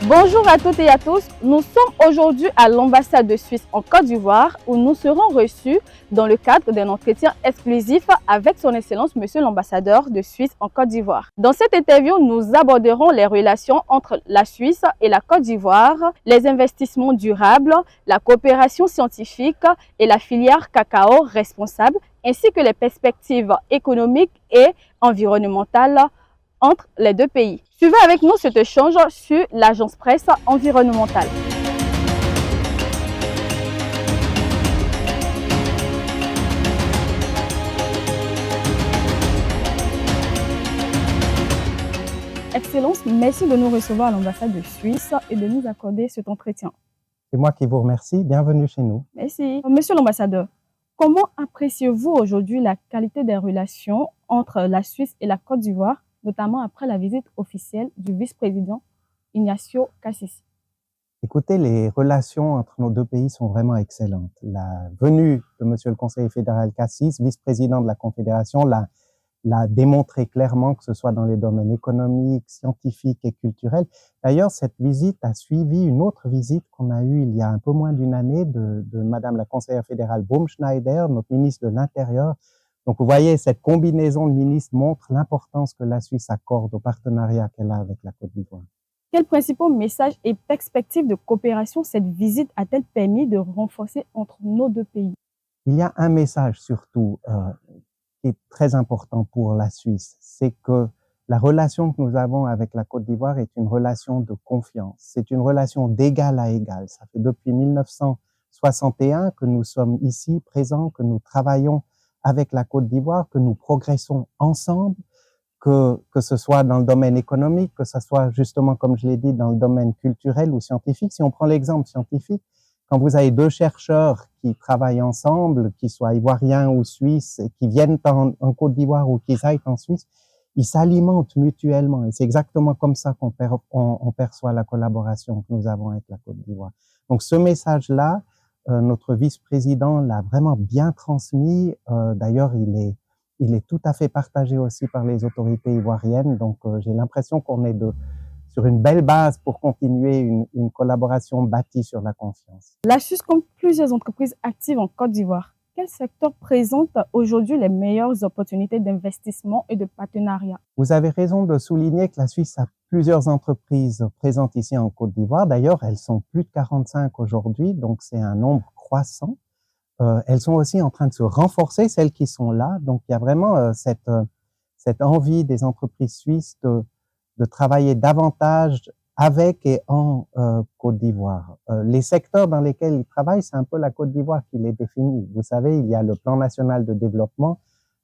Bonjour à toutes et à tous, nous sommes aujourd'hui à l'ambassade de Suisse en Côte d'Ivoire où nous serons reçus dans le cadre d'un entretien exclusif avec son Excellence Monsieur l'ambassadeur de Suisse en Côte d'Ivoire. Dans cette interview, nous aborderons les relations entre la Suisse et la Côte d'Ivoire, les investissements durables, la coopération scientifique et la filière cacao responsable, ainsi que les perspectives économiques et environnementales entre les deux pays. Suivez avec nous cet échange sur l'agence presse environnementale. Excellence, merci de nous recevoir à l'ambassade de Suisse et de nous accorder cet entretien. C'est moi qui vous remercie. Bienvenue chez nous. Merci. Monsieur l'ambassadeur, comment appréciez-vous aujourd'hui la qualité des relations entre la Suisse et la Côte d'Ivoire, notamment après la visite officielle du vice-président Ignacio Cassis? Écoutez, les relations entre nos deux pays sont vraiment excellentes. La venue de Monsieur le conseiller fédéral Cassis, vice-président de la Confédération, l'a démontré clairement, que ce soit dans les domaines économiques, scientifiques et culturels. D'ailleurs, cette visite a suivi une autre visite qu'on a eue il y a un peu moins d'une année de Madame la conseillère fédérale Baumschneider, notre ministre de l'Intérieur. Donc, vous voyez, cette combinaison de ministres montre l'importance que la Suisse accorde au partenariat qu'elle a avec la Côte d'Ivoire. Quels principaux messages et perspectives de coopération cette visite a-t-elle permis de renforcer entre nos deux pays? Il y a un message surtout qui est très important pour la Suisse, c'est que la relation que nous avons avec la Côte d'Ivoire est une relation de confiance. C'est une relation d'égal à égal. Ça fait depuis 1961 que nous sommes ici présents, que nous travaillons avec la Côte d'Ivoire, que nous progressons ensemble, que ce soit dans le domaine économique, que ce soit justement, comme je l'ai dit, dans le domaine culturel ou scientifique. Si on prend l'exemple scientifique, quand vous avez deux chercheurs qui travaillent ensemble, qu'ils soient ivoiriens ou suisses, et qui viennent en Côte d'Ivoire ou qu'ils aillent en Suisse, ils s'alimentent mutuellement. Et c'est exactement comme ça qu'on perçoit la collaboration que nous avons avec la Côte d'Ivoire. Donc ce message-là, notre vice-président l'a vraiment bien transmis. D'ailleurs, il est tout à fait partagé aussi par les autorités ivoiriennes. Donc j'ai l'impression qu'on est sur une belle base pour continuer une collaboration bâtie sur la confiance. La Suisse compte plusieurs entreprises actives en Côte d'Ivoire. Quel secteur présente aujourd'hui les meilleures opportunités d'investissement et de partenariat? Vous avez raison de souligner que la Suisse a plusieurs entreprises présentes ici en Côte d'Ivoire. D'ailleurs, elles sont plus de 45 aujourd'hui, donc c'est un nombre croissant. Elles sont aussi en train de se renforcer, celles qui sont là. Donc, il y a vraiment cette envie des entreprises suisses de travailler davantage avec et en Côte d'Ivoire. Les secteurs dans lesquels ils travaillent, c'est un peu la Côte d'Ivoire qui les définit. Vous savez, il y a le plan national de développement.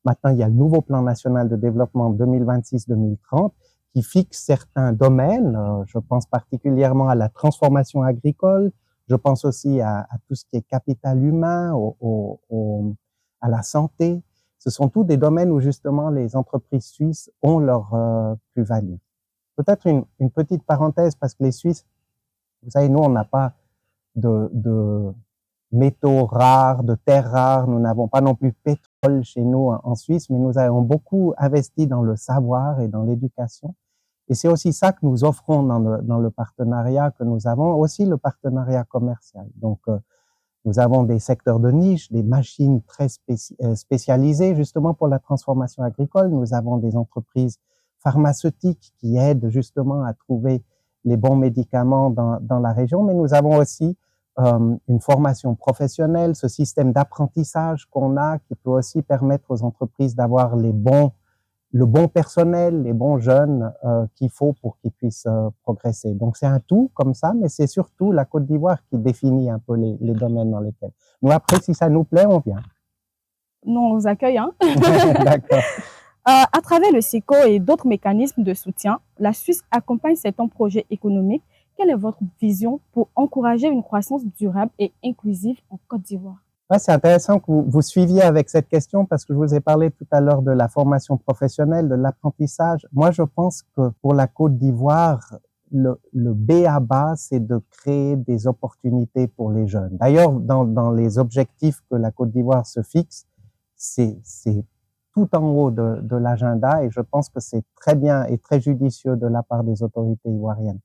Maintenant, il y a le nouveau plan national de développement 2026-2030 qui fixe certains domaines. Je pense particulièrement à la transformation agricole. Je pense aussi à tout ce qui est capital humain, à la santé. Ce sont tous des domaines où justement les entreprises suisses ont leur plus-value. Peut-être une petite parenthèse, parce que les Suisses, vous savez, nous, on n'a pas de métaux rares, de terres rares. Nous n'avons pas non plus de pétrole chez nous en Suisse, mais nous avons beaucoup investi dans le savoir et dans l'éducation. Et c'est aussi ça que nous offrons dans le partenariat que nous avons, aussi le partenariat commercial. Donc, nous avons des secteurs de niche, des machines très spécialisées justement pour la transformation agricole. Nous avons des entreprises pharmaceutiques qui aident justement à trouver les bons médicaments dans la région, mais nous avons aussi une formation professionnelle, ce système d'apprentissage qu'on a qui peut aussi permettre aux entreprises d'avoir le bon personnel, les bons jeunes qu'il faut pour qu'ils puissent progresser. Donc c'est un tout comme ça, mais c'est surtout la Côte d'Ivoire qui définit un peu les domaines dans lesquels. Nous après, si ça nous plaît, on vient. Nous, on vous accueille. Hein? D'accord. À travers le SICO et d'autres mécanismes de soutien, la Suisse accompagne certains projets économiques. Quelle est votre vision pour encourager une croissance durable et inclusive en Côte d'Ivoire? Ouais, c'est intéressant que vous suiviez avec cette question parce que je vous ai parlé tout à l'heure de la formation professionnelle, de l'apprentissage. Moi, je pense que pour la Côte d'Ivoire, le B.A.-ba, c'est de créer des opportunités pour les jeunes. D'ailleurs, dans les objectifs que la Côte d'Ivoire se fixe, c'est tout en haut de l'agenda et je pense que c'est très bien et très judicieux de la part des autorités ivoiriennes.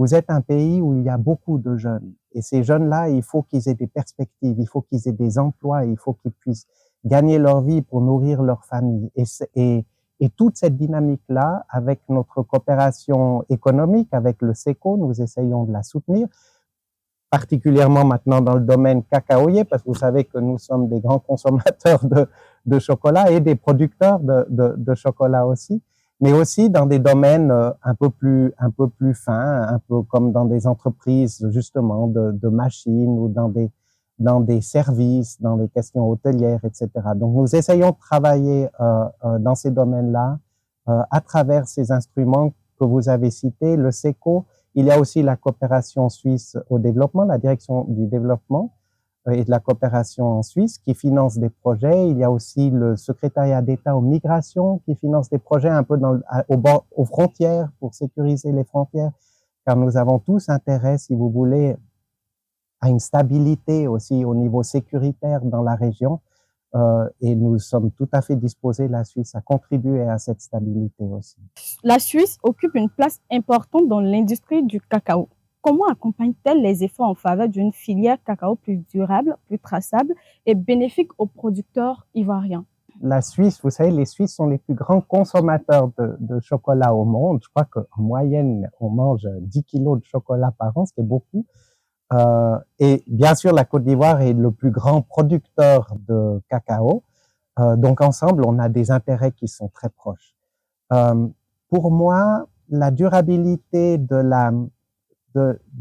vous êtes un pays où il y a beaucoup de jeunes. Et ces jeunes-là, il faut qu'ils aient des perspectives, il faut qu'ils aient des emplois, il faut qu'ils puissent gagner leur vie pour nourrir leur famille. Et toute cette dynamique-là, avec notre coopération économique, avec le SECO, nous essayons de la soutenir, particulièrement maintenant dans le domaine cacaoyer, parce que vous savez que nous sommes des grands consommateurs de chocolat et des producteurs de chocolat aussi, mais aussi dans des domaines un peu plus fins, un peu comme dans des entreprises justement de machines ou dans des services, dans les questions hôtelières, etc. Donc nous essayons de travailler dans ces domaines-là à travers ces instruments que vous avez cités, le SECO. Il y a aussi la coopération suisse au développement, la direction du développement et de la coopération en Suisse qui finance des projets. Il y a aussi le secrétariat d'État aux migrations qui finance des projets un peu aux frontières pour sécuriser les frontières, car nous avons tous intérêt, si vous voulez, à une stabilité aussi au niveau sécuritaire dans la région. Et nous sommes tout à fait disposés, la Suisse, à contribuer à cette stabilité aussi. La Suisse occupe une place importante dans l'industrie du cacao. Comment accompagne-t-elle les efforts en faveur d'une filière cacao plus durable, plus traçable et bénéfique aux producteurs ivoiriens? La Suisse, vous savez, les Suisses sont les plus grands consommateurs de chocolat au monde. Je crois qu'en moyenne, on mange 10 kilos de chocolat par an, ce qui est beaucoup. Et bien sûr, la Côte d'Ivoire est le plus grand producteur de cacao. Donc ensemble, on a des intérêts qui sont très proches. Pour moi, la durabilité de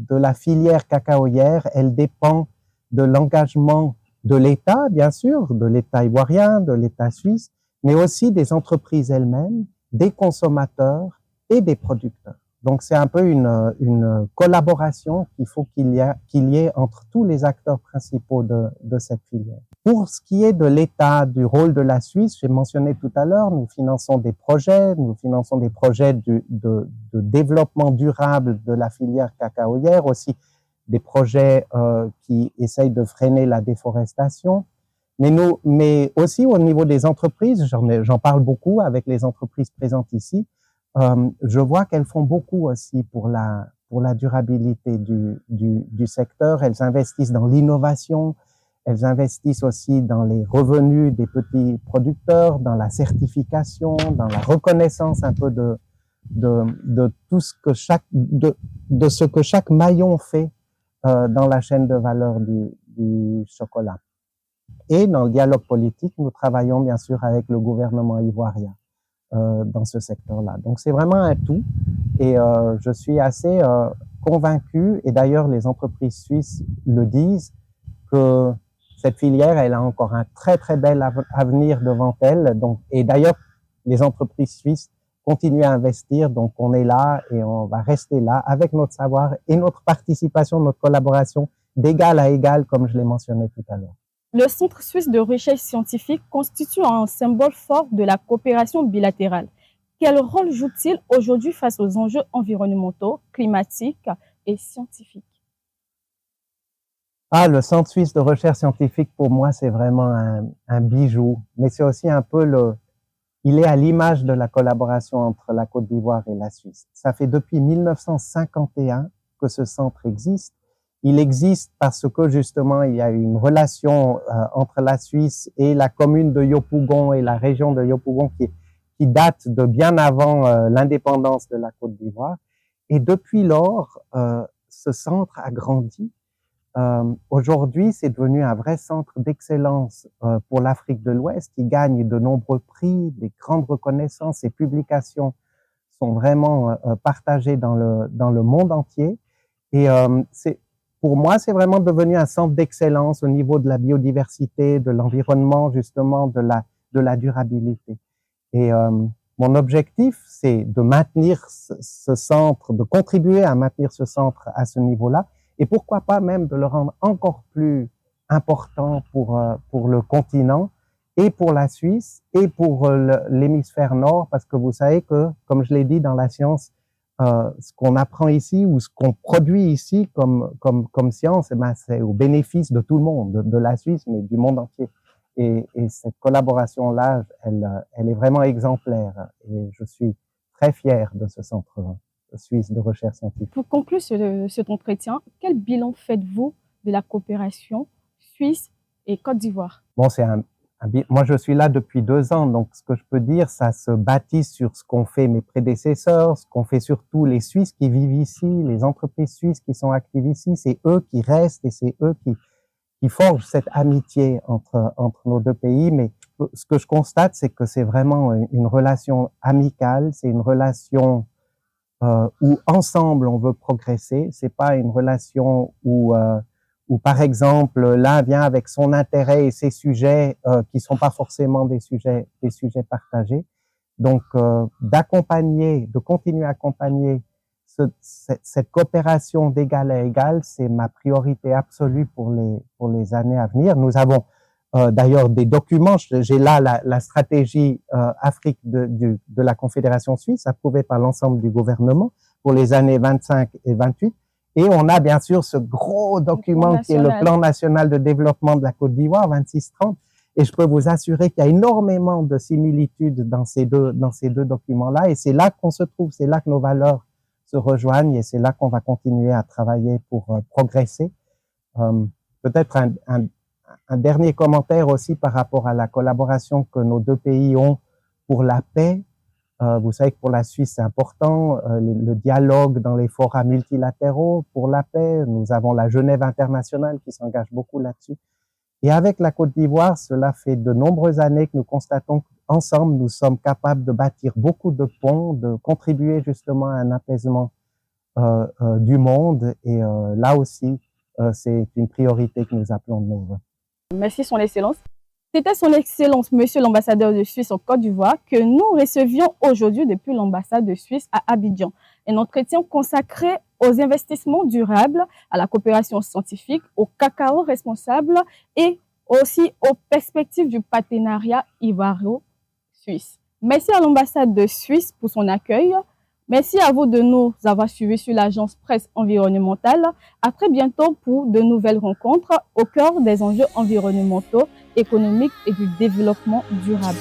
la filière cacaoyère, elle dépend de l'engagement de l'État, bien sûr, de l'État ivoirien, de l'État suisse, mais aussi des entreprises elles-mêmes, des consommateurs et des producteurs. Donc c'est un peu une collaboration qu'il faut qu'il y ait entre tous les acteurs principaux de cette filière. Pour ce qui est de l'État, du rôle de la Suisse, j'ai mentionné tout à l'heure, nous finançons des projets de développement durable de la filière cacaoyère, aussi des projets qui essayent de freiner la déforestation. Mais aussi au niveau des entreprises, j'en parle beaucoup avec les entreprises présentes ici. Je vois qu'elles font beaucoup aussi pour la durabilité du secteur. Elles investissent dans l'innovation, elles investissent aussi dans les revenus des petits producteurs, dans la certification, dans la reconnaissance un peu de tout ce que chaque maillon fait dans la chaîne de valeur du chocolat. Et dans le dialogue politique, nous travaillons bien sûr avec le gouvernement ivoirien dans ce secteur-là. Donc c'est vraiment un tout et je suis assez convaincu, et d'ailleurs les entreprises suisses le disent, que cette filière, elle a encore un très très bel avenir devant elle. Donc, et d'ailleurs, les entreprises suisses continuent à investir, donc on est là et on va rester là avec notre savoir et notre participation, notre collaboration d'égal à égal, comme je l'ai mentionné tout à l'heure. Le Centre suisse de recherche scientifique constitue un symbole fort de la coopération bilatérale. Quel rôle joue-t-il aujourd'hui face aux enjeux environnementaux, climatiques et scientifiques? Le Centre suisse de recherche scientifique, pour moi, c'est vraiment un bijou, mais c'est aussi un peu il est à l'image de la collaboration entre la Côte d'Ivoire et la Suisse. Ça fait depuis 1951 que ce centre existe. Il existe parce que justement, il y a une relation entre la Suisse et la commune de Yopougon et la région de Yopougon qui date de bien avant l'indépendance de la Côte d'Ivoire. Et depuis lors, ce centre a grandi. Aujourd'hui, c'est devenu un vrai centre d'excellence pour l'Afrique de l'Ouest. Il gagne de nombreux prix, des grandes reconnaissances. Ses publications sont vraiment partagées dans le monde entier. Et pour moi, c'est vraiment devenu un centre d'excellence au niveau de la biodiversité, de l'environnement, justement, de la durabilité. Et mon objectif, c'est de maintenir ce centre, de contribuer à maintenir ce centre à ce niveau-là, et pourquoi pas même de le rendre encore plus important pour le continent et pour la Suisse et pour l'hémisphère nord, parce que vous savez que, comme je l'ai dit dans la science, ce qu'on apprend ici ou ce qu'on produit ici comme science, c'est au bénéfice de tout le monde, de la Suisse, mais du monde entier. Et cette collaboration-là, elle est vraiment exemplaire et je suis très fier de ce centre suisse de recherche scientifique. Pour conclure cet entretien, quel bilan faites-vous de la coopération Suisse et Côte d'Ivoire? Bon, moi, je suis là depuis 2 ans, donc ce que je peux dire, ça se bâtit sur ce qu'ont fait mes prédécesseurs, ce qu'ont fait surtout les Suisses qui vivent ici, les entreprises suisses qui sont actives ici. C'est eux qui restent et c'est eux qui forgent cette amitié entre nos 2 pays. Mais ce que je constate, c'est que c'est vraiment une relation amicale, c'est une relation où ensemble on veut progresser. C'est pas une relation où par exemple l'un vient avec son intérêt et ses sujets qui sont pas forcément des sujets partagés. Donc de continuer à accompagner cette coopération d'égal à égal, c'est ma priorité absolue pour les années à venir. Nous avons d'ailleurs des documents. J'ai là la stratégie Afrique de la Confédération suisse, approuvée par l'ensemble du gouvernement pour les années 25 et 28. Et on a bien sûr ce gros document qui est le Plan national de développement de la Côte d'Ivoire, 2630. Et je peux vous assurer qu'il y a énormément de similitudes dans ces deux documents-là. Et c'est là qu'on se trouve, c'est là que nos valeurs se rejoignent et c'est là qu'on va continuer à travailler pour progresser. Peut-être un dernier commentaire aussi par rapport à la collaboration que nos 2 pays ont pour la paix. Vous savez que pour la Suisse, c'est important, le dialogue dans les forats multilatéraux pour la paix. Nous avons la Genève internationale qui s'engage beaucoup là-dessus. Et avec la Côte d'Ivoire, cela fait de nombreuses années que nous constatons qu'ensemble, nous sommes capables de bâtir beaucoup de ponts, de contribuer justement à un apaisement du monde. Et là aussi, c'est une priorité que nous appelons de nos vœux. Merci, Son Excellence. C'était Son Excellence, Monsieur l'ambassadeur de Suisse en Côte d'Ivoire, que nous recevions aujourd'hui depuis l'ambassade de Suisse à Abidjan. Un entretien consacré aux investissements durables, à la coopération scientifique, au cacao responsable et aussi aux perspectives du partenariat ivoiro-suisse. Merci à l'ambassade de Suisse pour son accueil. Merci à vous de nous avoir suivis sur l'agence Presse environnementale. À très bientôt pour de nouvelles rencontres au cœur des enjeux environnementaux, économiques et du développement durable.